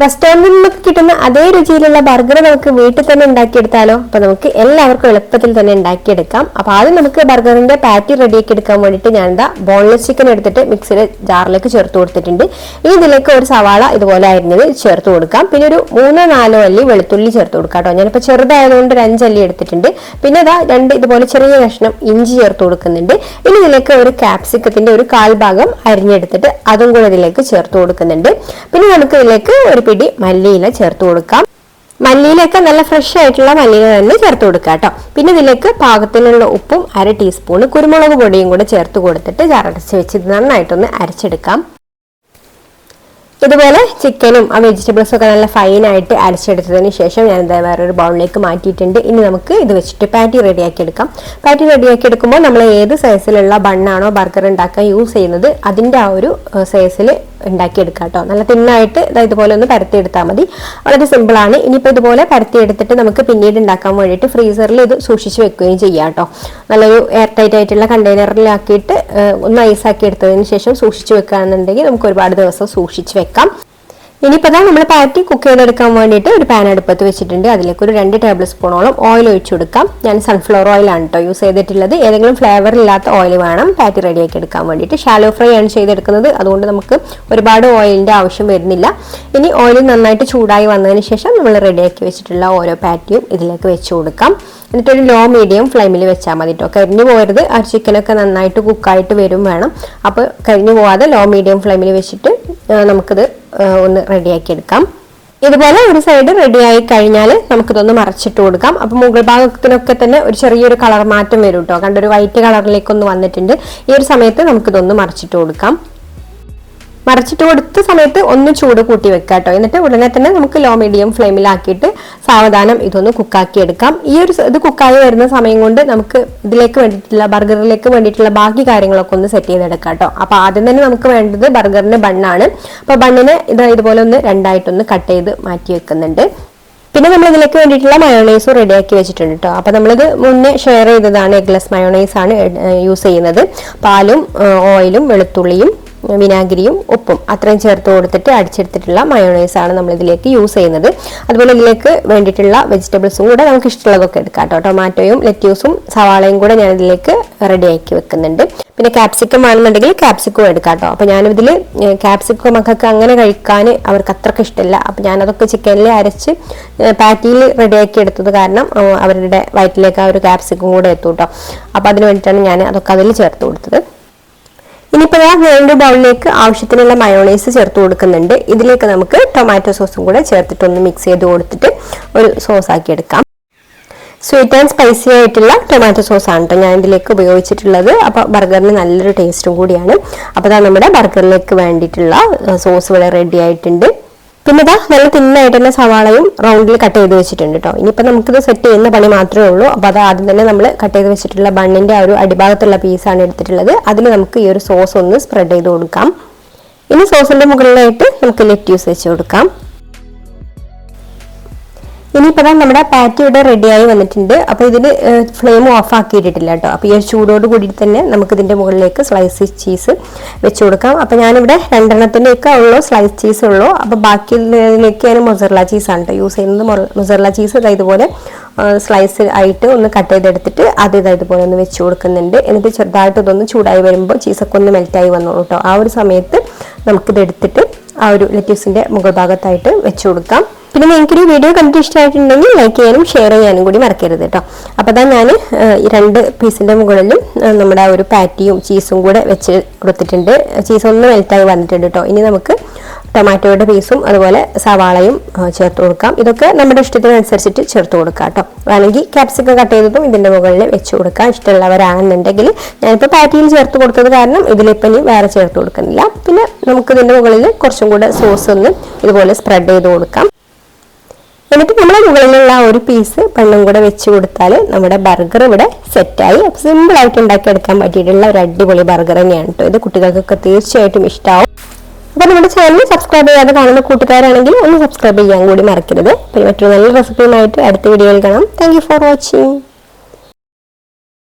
റെസ്റ്റോറന്റിൽ നിന്നൊക്കെ കിട്ടുന്ന അതേ രുചിയിലുള്ള ബർഗർ നമുക്ക് വീട്ടിൽ തന്നെ ഉണ്ടാക്കിയെടുത്താലോ? അപ്പൊ നമുക്ക് എല്ലാവർക്കും എളുപ്പത്തിൽ തന്നെ ഉണ്ടാക്കിയെടുക്കാം. അപ്പൊ ആദ്യം നമുക്ക് ബർഗറിന്റെ പാറ്റി റെഡിയാക്കി എടുക്കാൻ വേണ്ടിയിട്ട് ഞാൻ എന്താ ബോൺലെസ് ചിക്കൻ എടുത്തിട്ട് മിക്സിയുടെ ജാറിലേക്ക് ചേർത്ത് കൊടുത്തിട്ടുണ്ട്. ഇനി ഇതിലേക്ക് ഒരു സവാള ഇതുപോലെ അരിഞ്ഞത് ചേർത്ത് കൊടുക്കാം. പിന്നെ ഒരു 3-4 അല്ലി വെളുത്തുള്ളി ചേർത്ത് കൊടുക്കാം കേട്ടോ. ഞാനിപ്പോൾ ചെറുതായതുകൊണ്ട് ഒരു 5 അല്ലി എടുത്തിട്ടുണ്ട്. പിന്നെ ഇതാ 2 ഇതുപോലെ ചെറിയ കഷ്ണം ഇഞ്ചി ചേർത്ത് കൊടുക്കുന്നുണ്ട്. ഇനി ഇതിലേക്ക് ഒരു ക്യാപ്സിക്കത്തിന്റെ ഒരു 1/4 ഭാഗം അരിഞ്ഞെടുത്തിട്ട് അതും കൂടെ ഇതിലേക്ക് ചേർത്ത് കൊടുക്കുന്നുണ്ട്. പിന്നെ നമുക്ക് ഇതിലേക്ക് ഒരു പിടി മല്ലിയില ചേർത്ത് കൊടുക്കാം. മല്ലിയിലൊക്കെ നല്ല ഫ്രഷ് ആയിട്ടുള്ള മല്ലിയില തന്നെ ചേർത്ത് കൊടുക്കുക കേട്ടോ. പിന്നെ ഇതിലേക്ക് പാകത്തിനുള്ള ഉപ്പും 1/2 ടീസ്പൂൺ കുരുമുളക് പൊടിയും കൂടെ ചേർത്ത് കൊടുത്തിട്ട് ജാറടച്ച് വെച്ച് നന്നായിട്ടൊന്ന് അരച്ചെടുക്കാം. ഇതുപോലെ ചിക്കനും ആ വെജിറ്റബിൾസും ഒക്കെ നല്ല ഫൈനായിട്ട് അരച്ചെടുത്തതിന് ശേഷം ഞാൻ എന്താ വേറൊരു ബൗളിലേക്ക് മാറ്റിയിട്ടുണ്ട്. ഇനി നമുക്ക് ഇത് വെച്ചിട്ട് പാറ്റി റെഡിയാക്കി എടുക്കാം. പാറ്റി റെഡിയാക്കി എടുക്കുമ്പോൾ നമ്മൾ ഏത് സൈസിലുള്ള ബണ്ണാണോ ബർഗർ ഉണ്ടാക്കാൻ യൂസ് ചെയ്യുന്നത് അതിൻ്റെ ആ ഒരു സൈസിൽ ഉണ്ടാക്കിയെടുക്കാം കേട്ടോ. നല്ല തിന്നായിട്ട് ഇതുപോലെ ഒന്ന് പരത്തിയെടുത്താൽ മതി. വളരെ സിമ്പിളാണ്. ഇനിയിപ്പോൾ ഇതുപോലെ പരത്തിയെടുത്തിട്ട് നമുക്ക് പിന്നീട് ഉണ്ടാക്കാൻ വേണ്ടിയിട്ട് ഫ്രീസറിൽ ഇത് സൂക്ഷിച്ച് വെക്കുകയും ചെയ്യാം കേട്ടോ. നല്ലൊരു എയർ ടൈറ്റ് ആയിട്ടുള്ള കണ്ടെയ്നറിലാക്കിയിട്ട് ഒന്ന് ഐസാക്കി എടുത്തതിന് ശേഷം സൂക്ഷിച്ച് വെക്കുകയാണെന്നുണ്ടെങ്കിൽ നമുക്ക് ഒരുപാട് ദിവസം സൂക്ഷിച്ച് വെക്കാം. ഇനിയിപ്പോൾ നമ്മൾ പാറ്റി കുക്ക് ചെയ്തെടുക്കാൻ വേണ്ടിയിട്ട് ഒരു പാൻ അടുപ്പത്ത് വെച്ചിട്ടുണ്ട്. അതിലേക്ക് ഒരു 2 ടേബിൾ സ്പൂണോളം ഓയിൽ ഒഴിച്ചു കൊടുക്കാം. ഞാൻ സൺഫ്ലവർ ഓയിലാണ് കേട്ടോ യൂസ് ചെയ്തിട്ടുള്ളത്. ഏതെങ്കിലും ഫ്ലേവർ ഇല്ലാത്ത ഓയിൽ വേണം പാറ്റി റെഡിയാക്കി എടുക്കാൻ വേണ്ടിയിട്ട്. ഷാലോ ഫ്രൈ ആണ് ചെയ്തെടുക്കുന്നത്, അതുകൊണ്ട് നമുക്ക് ഒരുപാട് ഓയിലിൻ്റെ ആവശ്യം വരുന്നില്ല. ഇനി ഓയിൽ നന്നായിട്ട് ചൂടായി വന്നതിന് ശേഷം നമ്മൾ റെഡിയാക്കി വെച്ചിട്ടുള്ള ഓരോ പാറ്റിയും ഇതിലേക്ക് വെച്ച് കൊടുക്കാം. എന്നിട്ടൊരു ലോ മീഡിയം ഫ്ലെയിമിൽ വെച്ചാൽ മതി കേട്ടോ. കരിഞ്ഞു പോകരുത്. ആ ചിക്കനൊക്കെ നന്നായിട്ട് കുക്കായിട്ട് വരും വേണം. അപ്പോൾ കരിഞ്ഞു പോവാതെ ലോ മീഡിയം ഫ്ലെയിമിൽ വെച്ചിട്ട് നമുക്കിത് ഒന്ന് റെഡിയാക്കി എടുക്കാം. ഇതുപോലെ ഒരു സൈഡ് റെഡിയായി കഴിഞ്ഞാൽ നമുക്കിതൊന്ന് മറച്ചിട്ട് കൊടുക്കാം. അപ്പം മുകൾ ഭാഗത്തിനൊക്കെ തന്നെ ഒരു ചെറിയൊരു കളർ മാറ്റം വരും കേട്ടോ. കണ്ടൊരു വൈറ്റ് കളറിലേക്കൊന്ന് വന്നിട്ടുണ്ട്. ഈ ഒരു സമയത്ത് നമുക്കിതൊന്ന് മറച്ചിട്ട് കൊടുക്കാം. മറച്ചിട്ട് കൊടുത്ത സമയത്ത് ഒന്ന് ചൂട് കൂട്ടി വെക്കാം കേട്ടോ. എന്നിട്ട് ഉടനെ തന്നെ നമുക്ക് ലോ മീഡിയം ഫ്ലെയിമിലാക്കിയിട്ട് സാവധാനം ഇതൊന്ന് കുക്കാക്കി എടുക്കാം. ഈ ഒരു ഇത് കുക്കായി വരുന്ന സമയം കൊണ്ട് നമുക്ക് ഇതിലേക്ക് വേണ്ടിയിട്ടുള്ള ബർഗറിലേക്ക് വേണ്ടിയിട്ടുള്ള ബാക്കി കാര്യങ്ങളൊക്കെ ഒന്ന് സെറ്റ് ചെയ്തെടുക്കാം കേട്ടോ. അപ്പോൾ ആദ്യം തന്നെ നമുക്ക് വേണ്ടത് ബർഗറിന്റെ ബണ്ണാണ്. അപ്പോൾ ബണ്ണിനെ ഇതുപോലെ ഒന്ന് രണ്ടായിട്ടൊന്ന് കട്ട് ചെയ്ത് മാറ്റി വെക്കുന്നുണ്ട്. പിന്നെ നമ്മൾ ഇതിലേക്ക് വേണ്ടിയിട്ടുള്ള മയോണൈസും റെഡിയാക്കി വെച്ചിട്ടുണ്ട് കേട്ടോ. അപ്പോൾ നമ്മളിത് മുന്നേ ഷെയർ ചെയ്തതാണ്. എഗ്ലെസ് മയോണൈസ് ആണ് യൂസ് ചെയ്യുന്നത്. പാലും ഓയിലും വെളുത്തുള്ളിയും വിനാഗിരിയും ഉപ്പും അത്രയും ചേർത്ത് കൊടുത്തിട്ട് അടിച്ചെടുത്തിട്ടുള്ള മയോണൈസ് ആണ് നമ്മൾ ഇതിലേക്ക് യൂസ് ചെയ്യുന്നത്. അതുപോലെ ഇതിലേക്ക് വേണ്ടിയിട്ടുള്ള വെജിറ്റബിൾസും കൂടെ നമുക്ക് ഇഷ്ടമുള്ളതൊക്കെ എടുക്കാം കേട്ടോ. ടൊമാറ്റോയും ലെറ്റ്യൂസും സവാളയും കൂടെ ഞാൻ ഇതിലേക്ക് റെഡിയാക്കി വെക്കുന്നുണ്ട്. പിന്നെ ക്യാപ്സിക്കം വേണമെന്നുണ്ടെങ്കിൽ ക്യാപ്സിക്കം എടുക്കാം കേട്ടോ. അപ്പോൾ ഞാനിതിൽ ക്യാപ്സിക്കം മക്കൾക്ക് അങ്ങനെ കഴിക്കാൻ അവർക്ക് അത്രയ്ക്ക് ഇഷ്ടമില്ല. അപ്പോൾ ഞാനതൊക്കെ ചിക്കനിൽ അരച്ച് പാറ്റിയിൽ റെഡിയാക്കി എടുത്തത് കാരണം അവരുടെ വയറ്റിലേക്ക് ആ ഒരു ക്യാപ്സിക്കം കൂടെ എത്തും കേട്ടോ. അപ്പോൾ അതിന് വേണ്ടിയിട്ടാണ് ഞാൻ അതൊക്കെ അതിൽ ചേർത്ത് കൊടുത്തത്. ഇനിയിപ്പോൾ ഞാൻ വേണ്ട ബൗളിലേക്ക് ആവശ്യത്തിനുള്ള മയോണൈസ് ചേർത്ത് കൊടുക്കുന്നുണ്ട്. ഇതിലേക്ക് നമുക്ക് ടൊമാറ്റോ സോസും കൂടെ ചേർത്തിട്ടൊന്ന് മിക്സ് ചെയ്ത് കൊടുത്തിട്ട് ഒരു സോസ് ആക്കി എടുക്കാം. സ്വീറ്റ് ആൻഡ് സ്പൈസി ആയിട്ടുള്ള ടൊമാറ്റോ സോസ് ആണ് കേട്ടോ ഞാൻ ഇതിലേക്ക് ഉപയോഗിച്ചിട്ടുള്ളത്. അപ്പോൾ ബർഗറിന് നല്ലൊരു ടേസ്റ്റും കൂടിയാണ്. അപ്പോൾ അതാ നമ്മുടെ ബർഗറിലേക്ക് വേണ്ടിയിട്ടുള്ള സോസ് ഇവിടെ റെഡി ആയിട്ടുണ്ട്. പിന്നെ ഇതാ നല്ല തിന്നായിട്ട് തന്നെ സവാളയും റൗണ്ടിൽ കട്ട് ചെയ്ത് വെച്ചിട്ടുണ്ട് കേട്ടോ. ഇനിയിപ്പോൾ നമുക്കിത് സെറ്റ് ചെയ്യുന്ന പണി മാത്രമേ ഉള്ളൂ. അപ്പോൾ അത് ആദ്യം തന്നെ നമ്മൾ കട്ട് ചെയ്ത് വെച്ചിട്ടുള്ള ബണ്ണിൻ്റെ ആ ഒരു അടിഭാഗത്തുള്ള പീസാണ് എടുത്തിട്ടുള്ളത്. അതിൽ നമുക്ക് ഈ ഒരു സോസ് ഒന്ന് സ്പ്രെഡ് ചെയ്ത് കൊടുക്കാം. ഇനി സോസിൻ്റെ മുകളിലായിട്ട് നമുക്ക് ലെറ്റ്യൂസ് വെച്ച് കൊടുക്കാം. ഇനിയിപ്പോൾ നമ്മുടെ പാറ്റി ഇവിടെ റെഡിയായി വന്നിട്ടുണ്ട്. അപ്പോൾ ഇതിൽ ഫ്ലെയിം ഓഫ് ആക്കിയിട്ടില്ല കേട്ടോ. അപ്പോൾ ഈ ഒരു ചൂടോട് കൂടിയിട്ട് തന്നെ നമുക്ക് ഇതിൻ്റെ മുകളിലേക്ക് സ്ലൈസ് ചീസ് വെച്ച് കൊടുക്കാം. അപ്പോൾ ഞാനിവിടെ 2 എണ്ണത്തിൻ്റെയൊക്കെ ഉള്ളൂ സ്ലൈസ് ചീസ് ഉള്ളൂ. അപ്പോൾ ബാക്കിയിലേക്ക് ഞാൻ മൊസറല്ല ചീസാണ് കേട്ടോ യൂസ് ചെയ്യുന്നത്. മൊസറല്ല ചീസ് ഇതുപോലെ സ്ലൈസ് ആയിട്ട് ഒന്ന് കട്ട് ചെയ്തെടുത്തിട്ട് അത് ഇതുപോലെ ഒന്ന് വെച്ച് കൊടുക്കുന്നുണ്ട്. എന്നിട്ട് ചെറുതായിട്ട് ഇതൊന്ന് ചൂടായി വരുമ്പോൾ ചീസൊക്കെ ഒന്ന് മെൽറ്റായി വന്നോളൂ കേട്ടോ. ആ ഒരു സമയത്ത് നമുക്കിത് എടുത്തിട്ട് ആ ഒരു ലെറ്റ്യൂസിൻ്റെ മുകൾ ഭാഗത്തായിട്ട് വെച്ച് കൊടുക്കാം. പിന്നെ നിങ്ങൾക്കൊരു വീഡിയോ കണ്ടിട്ട് ഇഷ്ടമായിട്ടുണ്ടെങ്കിൽ ലൈക്ക് ചെയ്യാനും ഷെയർ ചെയ്യാനും കൂടി മറക്കരുത് കേട്ടോ. അപ്പോൾ അതാ ഞാൻ 2 പീസിൻ്റെ മുകളിലും നമ്മുടെ ആ ഒരു പാറ്റിയും ചീസും കൂടെ വെച്ച് കൊടുത്തിട്ടുണ്ട്. ചീസ് ഒന്ന് മെൽറ്റായി വന്നിട്ടുണ്ട് കേട്ടോ. ഇനി നമുക്ക് ടൊമാറ്റോയുടെ പീസും അതുപോലെ സവാളയും ചേർത്ത് കൊടുക്കാം. ഇതൊക്കെ നമ്മുടെ ഇഷ്ടത്തിനനുസരിച്ചിട്ട് ചേർത്ത് കൊടുക്കാം കേട്ടോ. വേണമെങ്കിൽ ക്യാപ്സിക്കം കട്ട് ചെയ്തതും ഇതിൻ്റെ മുകളിൽ വെച്ച് കൊടുക്കാം ഇഷ്ടമുള്ളവരാണെന്നുണ്ടെങ്കിൽ. ഞാനിപ്പോൾ പാറ്റിയിൽ ചേർത്ത് കൊടുത്തത് കാരണം ഇതിലിപ്പം ഇനി വേറെ ചേർത്ത് കൊടുക്കുന്നില്ല. പിന്നെ നമുക്ക് ഇതിൻ്റെ മുകളിൽ കുറച്ചും കൂടെ സോസ് ഒന്ന് ഇതുപോലെ സ്പ്രെഡ് ചെയ്ത് കൊടുക്കാം. എന്നിട്ട് നമ്മുടെ മുകളിലുള്ള ഒരു പീസ് പണ്ണും കൂടെ വെച്ച് കൊടുത്താൽ നമ്മുടെ ബർഗർ ഇവിടെ സെറ്റായി. സിമ്പിളായിട്ട് ഉണ്ടാക്കിയെടുക്കാൻ പറ്റിയിട്ടുള്ള ഒരു അടിപൊളി ബർഗർ തന്നെയാണ് കേട്ടോ. ഇത് കുട്ടികൾക്കൊക്കെ തീർച്ചയായിട്ടും ഇഷ്ടമാവും. അപ്പോൾ നമ്മുടെ ചാനൽ സബ്സ്ക്രൈബ് ചെയ്യാതെ കാണുന്ന കൂട്ടുകാരാണെങ്കിൽ ഒന്ന് സബ്സ്ക്രൈബ് ചെയ്യാൻ കൂടി മറക്കരുത്. പിന്നെ മറ്റൊരു നല്ല റെസിപ്പിയുമായിട്ട് അടുത്ത വീഡിയോയിൽ കാണാം. Thank you for watching.